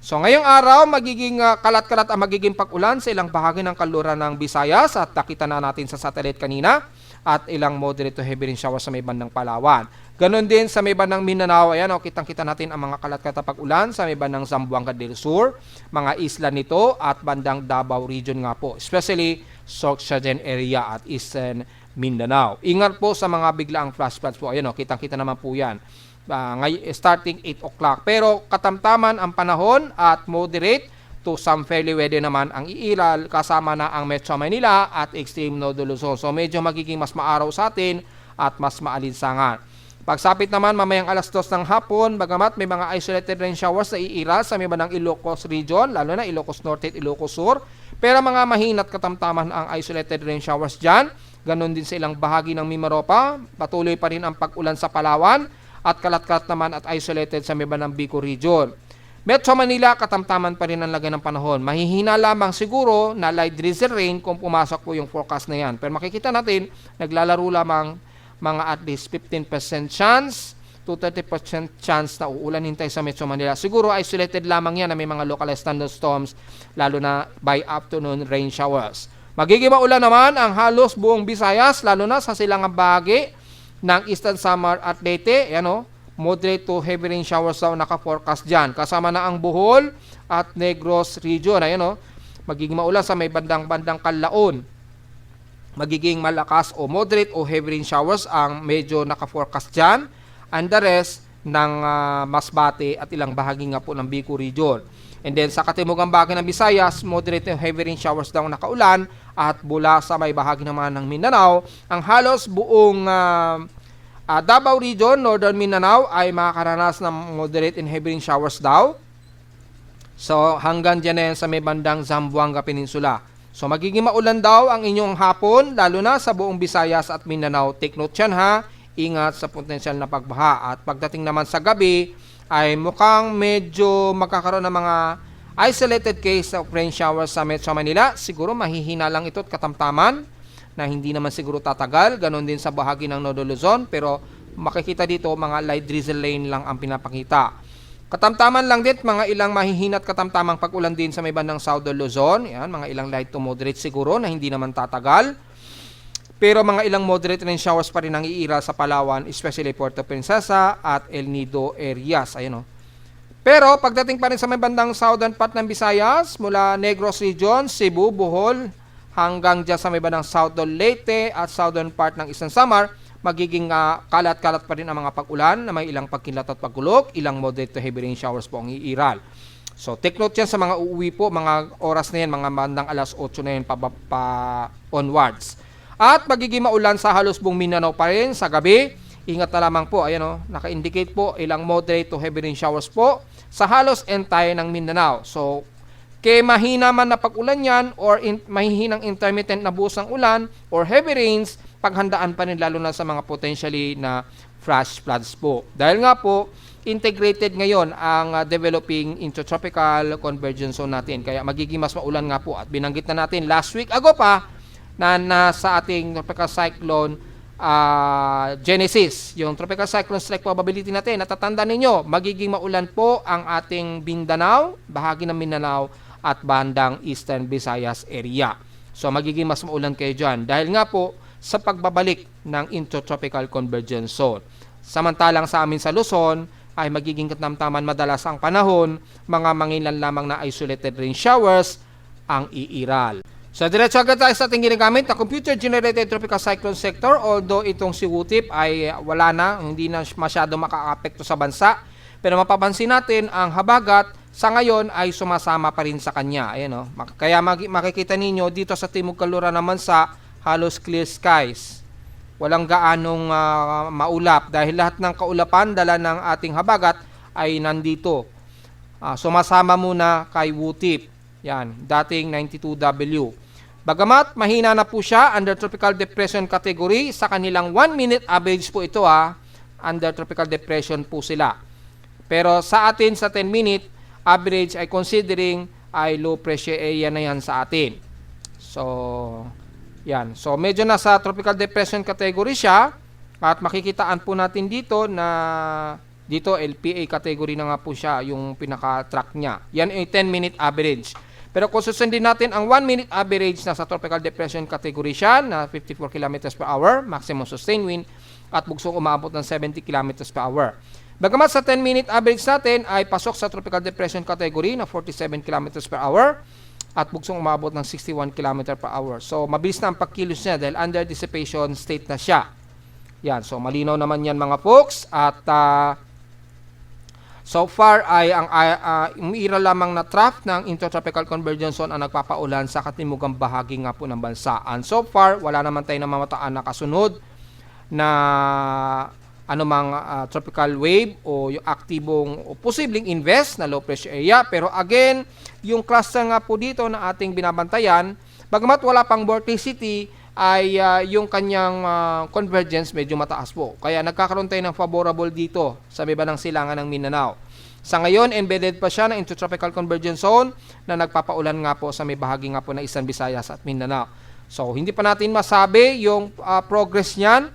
So ngayong araw magiging kalat-kalat ang magiging pag-ulan sa ilang bahagi ng kanluran ng Visayas at nakita na natin sa satellite kanina at ilang moderate to heavy rain showers sa may bandang Palawan. Ganon din sa may bandang Mindanao, kitang-kita natin ang mga kalat-kalat na pag-ulan sa may bandang Zamboanga del Sur, mga isla nito at bandang Davao Region nga po, especially Sorsogon area at Eastern Mindanao. Ingat po sa mga biglaang flash floods po. Kitang-kita naman po yan. Starting 8 o'clock. Pero katamtaman ang panahon at moderate to some fairly weather naman ang iiral kasama na ang Metro Manila at extreme Northern Luzon. So medyo magiging mas maaraw sa atin at mas maalinsangan. Pagsapit naman mamayang alas 2 ng hapon, bagamat may mga isolated rain showers na iiral sa may bandang Ilocos Region, lalo na Ilocos Norte at Ilocos Sur, pero mga mahinat katamtaman ang isolated rain showers dyan. Ganon din sa ilang bahagi ng Mimaropa, patuloy pa rin ang pag-ulan sa Palawan at kalat-kalat naman at isolated sa may bandang Bicol Region. Metro Manila, katamtaman pa rin ang lagay ng panahon. Mahihina lamang siguro na light drizzle rain kung pumasok po yung forecast na yan. Pero makikita natin, naglalaro lamang mga at least 15% chance to 30% chance na uulan hintay sa Metro Manila. Siguro isolated lamang yan na may mga localized thunderstorms, lalo na by afternoon rain showers. Magiging maulan naman ang halos buong Visayas, lalo na sa silangang bahagi ng Eastern Samar at Leyte. Yan o, moderate to heavy rain showers daw naka-forecast dyan. Kasama na ang Bohol at Negros region. Ayan o, magiging maulan sa may bandang Calaon. Magiging malakas o moderate o heavy rain showers ang medyo naka-forecast dyan. And the rest ng Masbate at ilang bahagi nga po ng Bicol region. And then sa katimugang bahagi ng Visayas, moderate and heavy rain showers daw nakaulan, at mula sa may bahagi naman ng Mindanao, ang halos buong Davao region, Northern Mindanao ay makakaranas ng moderate and heavy rain showers daw. So hanggang dyan na yan sa may bandang Zamboanga Peninsula. So magiging maulan daw ang inyong hapon, lalo na sa buong Visayas at Mindanao. Take note yan ha. Ingat sa potensyal na pagbaha. At pagdating naman sa gabi, ay mukhang medyo magkakaroon ng mga isolated case of rain showers sa Metro Manila. Siguro mahihina lang ito at katamtaman na hindi naman siguro tatagal. Ganon din sa bahagi ng Northern Luzon. Pero makikita dito mga light drizzle rain lang ang pinapakita. Katamtaman lang din, mga ilang mahihina at katamtamang pag-ulan din sa may bandang Southern Luzon. Yan, mga ilang light to moderate siguro na hindi naman tatagal. Pero mga ilang moderate rain showers pa rin ang iira sa Palawan, especially Puerto Princesa at El Nido areas. Ayun o. Pero pagdating pa rin sa may bandang southern part ng Visayas, mula Negros region, Cebu, Bohol, hanggang dyan sa may bandang southern Leyte at southern part ng Eastern Samar, magiging kalat-kalat pa rin ang mga pag-ulan na may ilang pagkilat at pagkulog, ilang moderate to heavy rain showers po ang iiral. So take note yan sa mga uuwi po, mga oras na yan, mga bandang alas 8 na yan pa onwards. At magiging maulan sa halos buong Mindanao pa rin sa gabi. Ingat na lamang po, ayan o, naka-indicate po ilang moderate to heavy rain showers po sa halos entire ng Mindanao. So, kay mahina man na pag-ulan yan or mahihinang intermittent na buhos ng ulan or heavy rains, paghandaan pa rin lalo na sa mga potentially na flash floods po. Dahil nga po, integrated ngayon ang developing intertropical convergence zone natin. Kaya magiging mas maulan nga po. At binanggit na natin last week ago pa, na nasa ating tropical cyclone Genesis, yung tropical cyclone strike probability natin. Natatandaan ninyo, magiging maulan po ang ating Mindanao, bahagi ng Mindanao at bandang Eastern Visayas area. So magiging mas maulan kayo dyan dahil nga po sa pagbabalik ng intertropical convergence zone. Samantalang sa amin sa Luzon ay magiging katamtaman madalas ang panahon, mga mangilan lamang na isolated rain showers ang iiral. So, diretso agad tayo sa ating ginagamit na computer-generated tropical cyclone sector. Although itong si WUTIP ay wala na, hindi na masyado makaka-apekto sa bansa. Pero mapapansin natin, ang habagat sa ngayon ay sumasama pa rin sa kanya. Ayan, oh. Kaya makikita ninyo dito sa Timog Kalura naman sa halos clear skies. Walang gaanong maulap dahil lahat ng kaulapan dala ng ating habagat ay nandito. Sumasama muna kay WUTIP. Yan, dating 92W. Bagamat mahina na po siya, under tropical depression category, sa kanilang 1-minute average po ito under tropical depression po sila. Pero sa atin, sa 10-minute average ay considering ay low pressure area na yan sa atin. So, yan. So, medyo nasa tropical depression category siya at makikitaan po natin dito na dito LPA category na nga po siya yung pinaka-track niya. Yan ay 10-minute average. Pero kung susundin natin ang 1-minute average, nasa tropical depression category siya na 54 km per hour, maximum sustained wind, at bugsong umabot ng 70 km per hour. Bagamat sa 10-minute average natin ay pasok sa tropical depression category na 47 km per hour at bugsong umabot ng 61 km per hour. So, mabilis na ang pagkilos niya dahil under dissipation state na siya. Yan, so malinaw naman yan mga folks at so far ay ang umiiral lamang na trough ng intertropical convergence zone ang nagpapaulan sa katimugang bahagi nga po ng bansa. And so far, wala naman tayo namataan na kasunod na anumang tropical wave o yung aktibong o posibleng invest na low pressure area. Pero again, yung cluster nga po dito na ating binabantayan, bagamat wala pang vorticity, ay yung kanyang convergence medyo mataas po. Kaya nagkakaroon tayo ng favorable dito sa iba ng silangan ng Mindanao. Sa ngayon, embedded pa siya ng Intertropical Convergence Zone na nagpapaulan nga po sa may bahagi nga po ng Eastern Visayas at Mindanao. So, hindi pa natin masabi yung progress niyan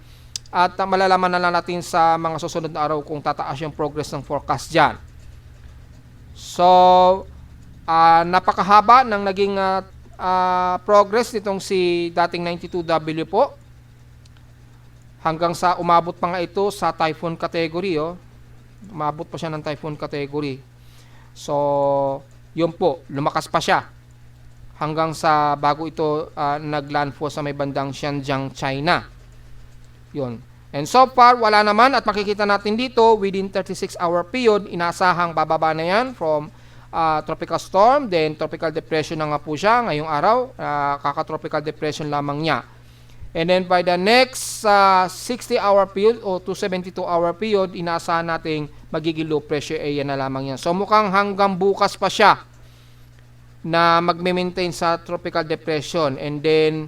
at malalaman na lang natin sa mga susunod na araw kung tataas yung progress ng forecast dyan. So, napakahaba ng naging progress nitong si dating 92W po. Hanggang sa umabot pa nga ito sa typhoon category. Umabot pa siya ng typhoon category. So, yun po, lumakas pa siya. Hanggang sa bago ito naglandfall sa may bandang Xinjiang, China. Yun. And so far, wala naman at makikita natin dito within 36-hour period, inaasahang bababa na yan from tropical storm, then tropical depression na nga po siya ngayong araw, kaka-tropical depression lamang niya. And then by the next 60-hour period o to 72-hour period, inaasahan nating magiging low pressure area na lamang yan. So mukhang hanggang bukas pa siya na magme-maintain sa tropical depression. And then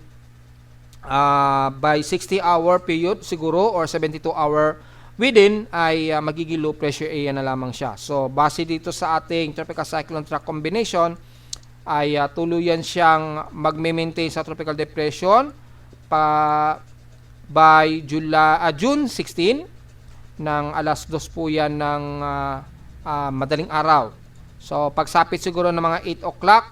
by 60-hour period siguro or 72-hour within ay magiging low pressure area na lamang siya. So base dito sa ating tropical cyclone track combination ay tuluyan siyang magme-maintain sa tropical depression by June 16 ng alas 2 po yan ng madaling araw. So pagsapit siguro ng mga 8 o'clock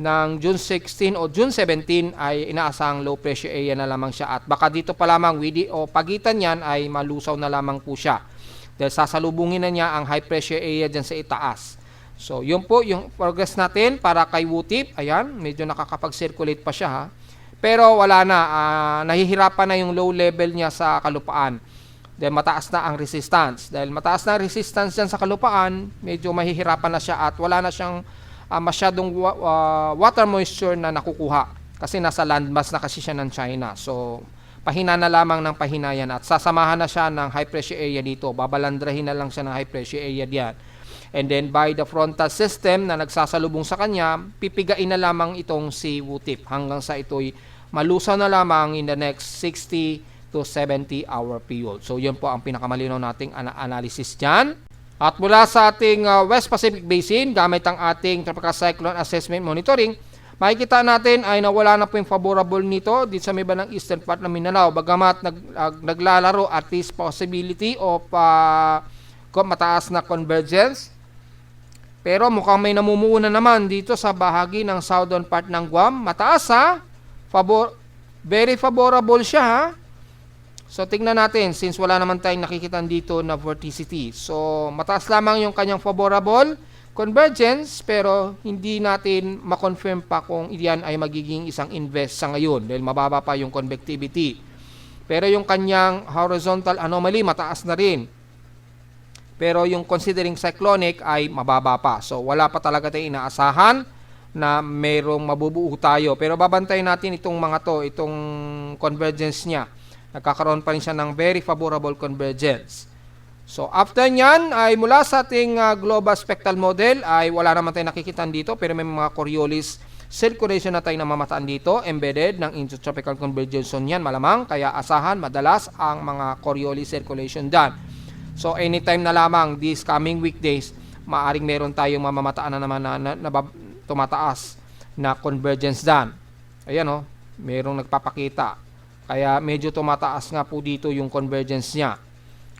ng June 16 o June 17 ay inaasahang low pressure area na lamang siya at baka dito pa lamang o pagitan yan ay malusaw na lamang po siya dahil sasalubungin na niya ang high pressure area dyan sa itaas. So yun po yung progress natin para kay Wutip. Ayan, medyo nakakapag-circulate pa siya ha. Pero wala na, nahihirapan na yung low level niya sa kalupaan. Dahil mataas na ang resistance. Dahil mataas na ang resistance dyan sa kalupaan, medyo mahihirapan na siya at wala na siyang masyadong water moisture na nakukuha. Kasi nasa landmass na kasi siya ng China. So, pahina na lamang ng pahina yan at sasamahan na siya ng high pressure area dito. Babalandrahin na lang siya ng high pressure area diyan. And then by the frontal system na nagsasalubong sa kanya, pipigain na lamang itong si Wutip hanggang sa ito'y malusaw na lamang in the next 60 to 70 hour period. So yun po ang pinakamalinaw nating analysis dyan. At mula sa ating West Pacific Basin, gamit ang ating Tropical Cyclone Assessment Monitoring, makikita natin ay nawala na po yung favorable nito dito sa may bandang eastern part ng Mindanao. Bagamat naglalaro at least possibility of mataas na convergence. Pero mukhang may namumuuna naman dito sa bahagi ng southern part ng Guam. Mataas ha. Very favorable siya ha. So tingnan natin since wala naman tayong nakikita dito na vorticity. So mataas lamang yung kanyang favorable convergence pero hindi natin ma-confirm pa kung iyan ay magiging isang invest sa ngayon dahil mababa pa yung convectivity. Pero yung kanyang horizontal anomaly mataas na rin. Pero yung considering cyclonic ay mababa pa. So wala pa talaga tayong inaasahan na mayroong mabubuo tayo. Pero babantayin natin itong mga to, itong convergence niya. Nagkakaroon pa rin siya ng very favorable convergence. So after nyan ay mula sa ating global spectral model ay wala naman tayong nakikita dito pero may mga Coriolis circulation na tayong namamataan dito embedded ng intertropical convergence zone yan malamang kaya asahan madalas ang mga Coriolis circulation dyan. So anytime na lamang these coming weekdays maaring meron tayong mamamataan na naman na tumataas na convergence dyan. Ayan o, merong nagpapakita. Kaya medyo tumataas nga po dito yung convergence niya.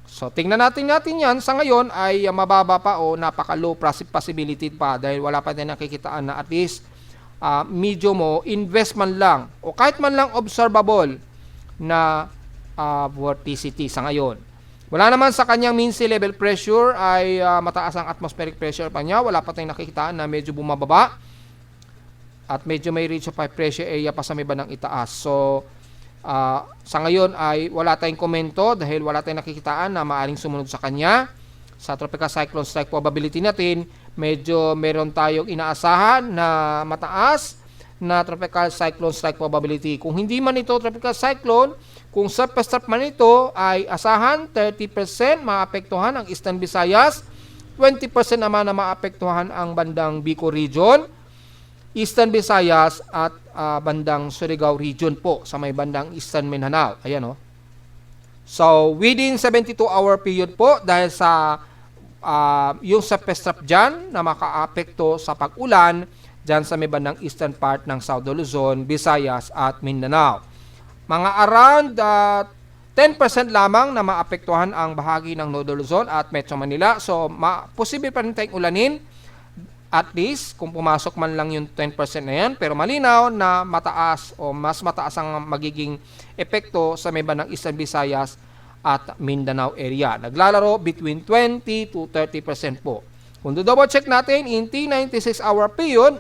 So tingnan natin yan. Sa ngayon ay mababa pa o napaka-low possibility pa dahil wala pa din nakikitaan na at least medium mo investment lang o kahit man lang observable na vorticity sa ngayon. Wala naman sa kanyang mean sea level pressure ay mataas ang atmospheric pressure pa niya. Wala pa tayong nakikitaan na medyo bumababa at medyo may reach of high pressure area pa sa may bandang itaas. So sa ngayon ay wala tayong komento dahil wala tayong nakikitaan na maaring sumunod sa kanya. Sa tropical cyclone strike probability natin, medyo meron tayong inaasahan na mataas na tropical cyclone strike probability. Kung hindi man ito tropical cyclone, kung surface trap man ito ay asahan 30% maapektuhan ang Eastern Visayas, 20% naman na maapektuhan ang bandang Bicol region, Eastern Visayas at bandang Surigao region po sa may bandang Eastern Mindanao. Ayan o. So, within 72-hour period po dahil sa yung sa Pestrap dyan na makaapekto sa pag-ulan dyan sa may bandang eastern part ng Southern Luzon, Visayas at Mindanao. Mga around 10% lamang na maapektuhan ang bahagi ng Northern Luzon at Metro Manila. So, posible pa rin tayong ulanin. At least, kung pumasok man lang yung 10% na yan, pero malinaw na mataas o mas mataas ang magiging epekto sa may bandang Eastern Visayas at Mindanao area. Naglalaro between 20 to 30% po. Kung double check natin, in T96-hour period,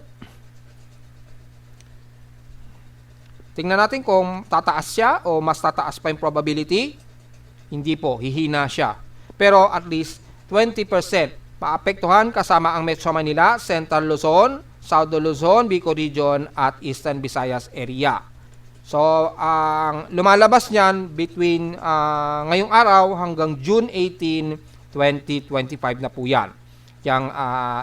tingnan natin kung tataas siya o mas tataas pa yung probability. Hindi po, hihina siya. Pero at least 20%. Maapektuhan kasama ang Metro Manila, Central Luzon, Southern Luzon, Bicol Region at Eastern Visayas area. So, ang lumalabas niyan between ngayong araw hanggang June 18, 2025 na po yan. Yung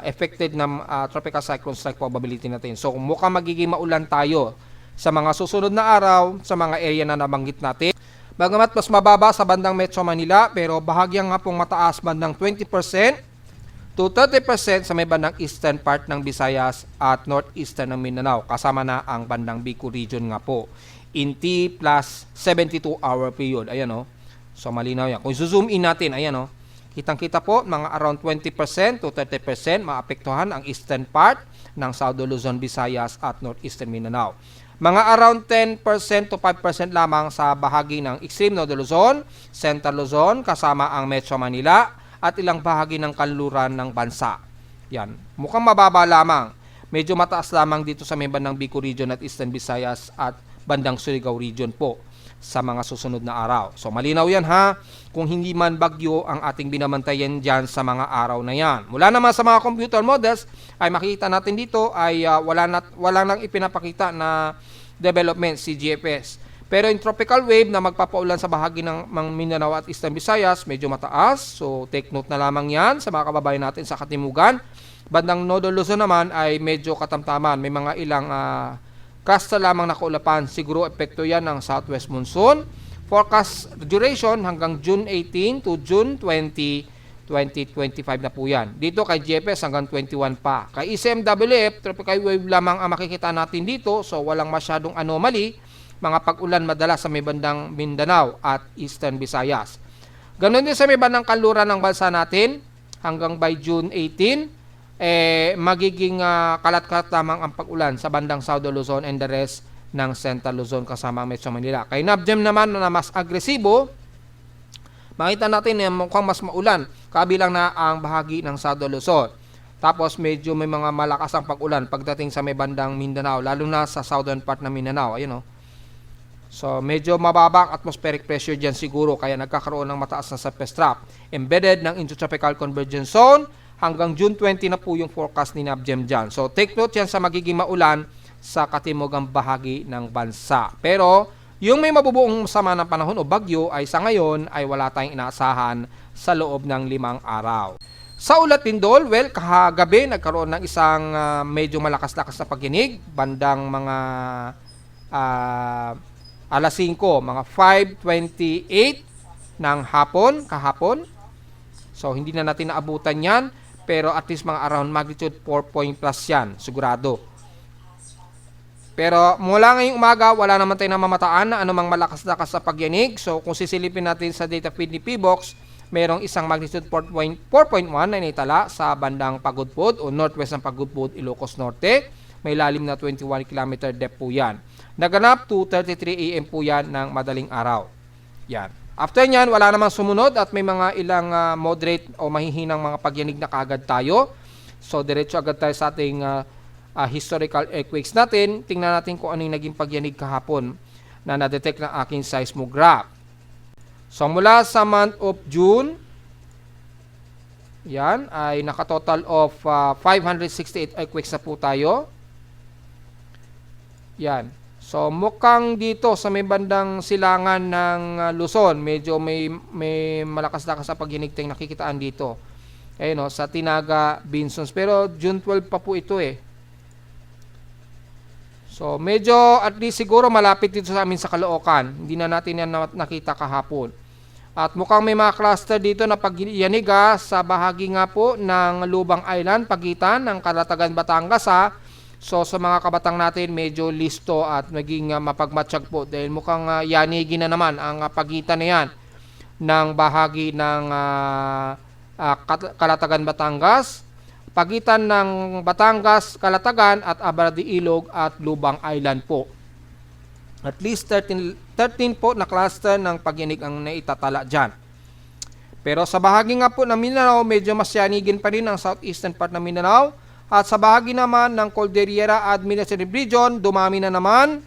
affected ng tropical cyclone strike probability natin. So, mukhang magiging maulan tayo sa mga susunod na araw sa mga area na nabanggit natin. Bagamat mas mababa sa bandang Metro Manila, pero bahagyang nga pong mataas bandang 20% to 30% sa may bandang eastern part ng Visayas at northeastern ng Mindanao. Kasama na ang bandang Bicol region nga po. In T plus 72-hour period. Ayan o. So malinaw yan. Kung zoom in natin, ayan o. Kitang-kita po, mga around 20% to 30% maapektuhan ang eastern part ng Southern Luzon, Visayas at northeastern Mindanao. Mga around 10% to 5% lamang sa bahagi ng extreme Northern Luzon, Central Luzon, kasama ang Metro Manila, at ilang bahagi ng kanluran ng bansa. Yan. Mukhang mababa lamang. Medyo mataas lamang dito sa may bandang Bicol Region at Eastern Visayas at bandang Surigao Region po sa mga susunod na araw. So malinaw yan ha, kung hindi man bagyo ang ating binabantayan dyan sa mga araw na yan. Mula naman sa mga computer models ay makikita natin dito ay wala nang ipinapakita na development si GFS. Pero yung tropical wave na magpapaulan sa bahagi ng Mindanao at Eastern Visayas, medyo mataas. So, take note na lamang yan sa mga kababayan natin sa Katimugan. Bandang Northern Luzon naman ay medyo katamtaman. May mga ilang cluster lamang na kaulapan. Siguro epekto yan ng southwest monsoon. Forecast duration hanggang June 18 to June 20, 2025 na po yan. Dito kay GFS hanggang 21 pa. Kay ECMWF, tropical wave lamang ang makikita natin dito. So, walang masyadong anomaly. Mga pag-ulan madalas sa may bandang Mindanao at Eastern Visayas. Ganon din sa may bandang kanluran ng bansa natin hanggang by June 18, magiging kalat-kalat lamang ang pag-ulan sa bandang Southern Luzon and the rest ng Central Luzon kasama ang Metro Manila. Kay NABGEM naman na mas agresibo, makita natin na mukhang mas maulan kabilang na ang bahagi ng Southern Luzon. Tapos medyo may mga malakas ang pag-ulan pagdating sa may bandang Mindanao, lalo na sa southern part ng Mindanao. Ayun o. So, medyo mababa ang atmospheric pressure dyan siguro, kaya nagkakaroon ng mataas na surface trap. Embedded ng Intertropical Convergence Zone, hanggang June 20 na po yung forecast ni NABGEM dyan. So, take note yan sa magiging maulan sa katimugang bahagi ng bansa. Pero, yung may mabubuong sama ng panahon o bagyo ay sa ngayon ay wala tayong inaasahan sa loob ng 5 araw. Sa ulat lindol, well, kahagabi nagkaroon ng isang medyo malakas-lakas na pagkinig, bandang mga alas 5, mga 5:28 ng hapon, kahapon. So, hindi na natin naabutan yan, pero at least mga around magnitude 4 point plus yan, sigurado. Pero mula ngayong umaga, wala naman tayong namamataan na anumang malakas-lakas sa pagyanig. So, kung sisilipin natin sa data feed ni PBOX, merong isang magnitude 4.1 na initala sa bandang Pagudpud o northwest ng Pagudpud, Ilocos Norte. May lalim na 21 km depth po yan. Naganap 2:33 AM po yan ng madaling araw. Yan. After nyan, wala namang sumunod at may mga ilang moderate o mahihinang mga pagyanig na kaagad tayo. So, diretso agad tayo sa ating historical earthquakes natin. Tingnan natin kung ano yung naging pagyanig kahapon na na-detect ng aking seismograph. So, mula sa month of June, yan, ay nakatotal of 568 earthquakes na po tayo. Yan. So, mukhang dito sa may bandang silangan ng Luzon, medyo may malakas-lakas sa pagyanig tayong nakikitaan dito. Ayun o, sa Tinaga, Binsons. Pero June 12 pa po ito eh. So, medyo at least siguro malapit dito sa amin sa Caloocan. Hindi na natin yan nakita kahapon. At mukhang may mga cluster dito na pagyanig sa bahagi nga po ng Lubang Island, pagitan ng Calatagan, Batangas So sa mga kabatang natin, medyo listo at maging mapagmatsyag po dahil mukhang yanigin na naman ang pagitan na yan ng bahagi ng Calatagan, Batangas, pagitan ng Batangas, Calatagan at Abardi Ilog at Lubang Island po. At least 13 po na cluster ng pagyanig ang naitatala dyan. Pero sa bahagi nga po ng Mindanao, medyo mas yanigin pa rin ang southeastern part ng Mindanao. At sa bahagi naman ng Cordillera Administrative Region, dumami na naman.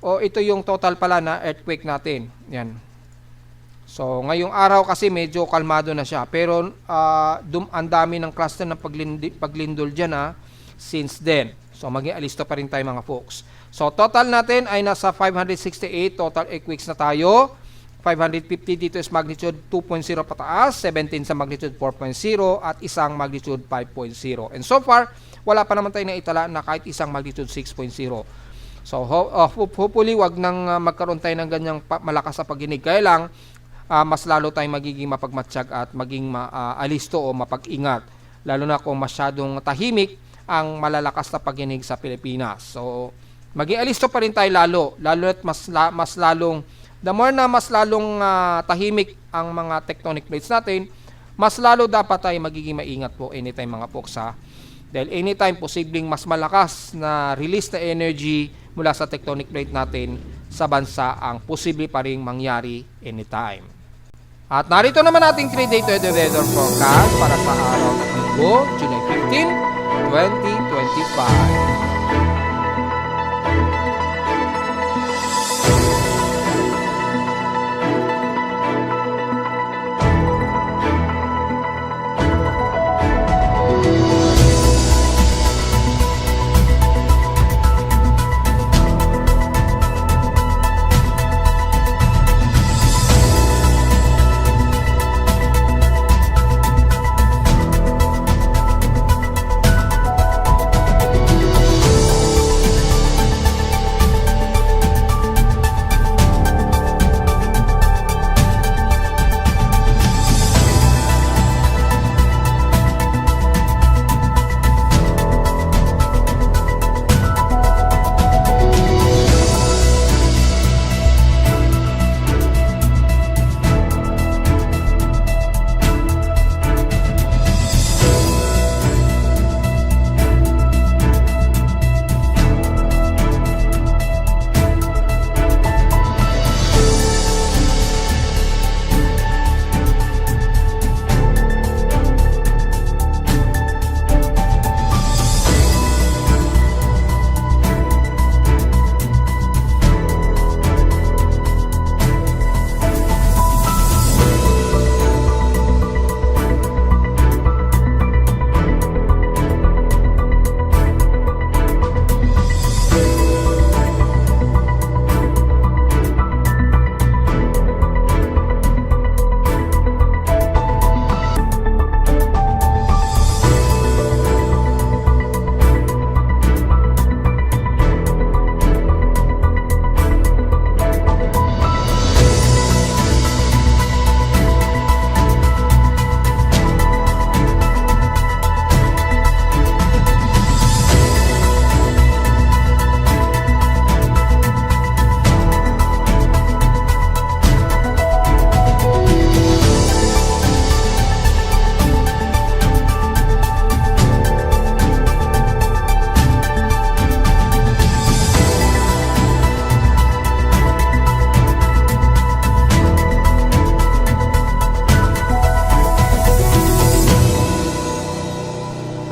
Ito yung total pala na earthquake natin. Yan. So, ngayong araw kasi medyo kalmado na siya. Pero ang dami ng cluster ng paglindol dyan since then. So, maging alisto pa rin tayo mga folks. So, total natin ay nasa 568 total earthquakes na tayo. 550 dito is magnitude 2.0 pataas, 17 sa magnitude 4.0 at isang magnitude 5.0. And so far, wala pa naman tayo na itala na kahit isang magnitude 6.0. So hopefully wag nang magkaroon tayo ng ganyang malakas sa pagginig. Kaya lang, mas lalo tayong magiging mapagmatsyag at maging alisto o mapag-ingat. Lalo na kung masyadong tahimik ang malalakas na pagginig sa Pilipinas. So maging alisto pa rin tayo lalo at mas lalong the more na mas lalong tahimik ang mga tectonic plates natin, mas lalo dapat tayo magiging maingat po anytime mga folks Dahil anytime posibleng mas malakas na release na energy mula sa tectonic plate natin sa bansa ang posible pa rin mangyari anytime. At narito naman ating 3-day weather forecast para sa araw ng Linggo, July 15, 2025.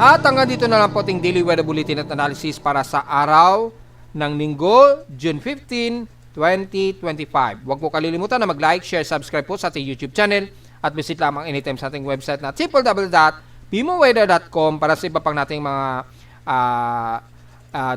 At hanggang dito na lang po ating daily weather bulletin at analysis para sa araw ng Linggo, June 15, 2025. Huwag po kalilimutan na mag-like, share, subscribe po sa ating YouTube channel at visit lamang anytime sa ating website na www.bimoweather.com para sa iba pang nating mga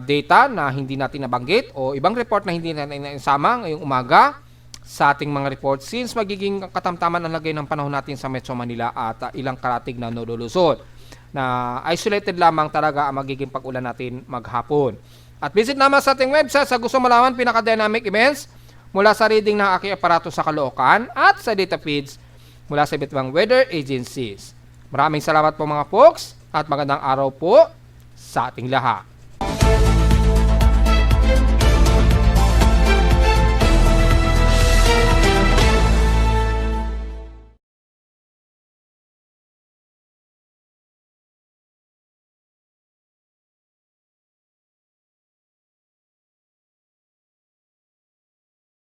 data na hindi natin nabanggit o ibang report na hindi natin naisama ngayong umaga sa ating mga report since magiging katamtaman ang lagay ng panahon natin sa Metro Manila at ilang karatig na Luzon na isolated lamang talaga ang magiging pag-ulan natin maghapon. At visit naman sa ating website sa gusto malaman pinaka-dynamic events mula sa reading ng aking aparato sa Caloocan at sa data feeds mula sa iba't ibang weather agencies. Maraming salamat po mga folks at magandang araw po sa ating lahat.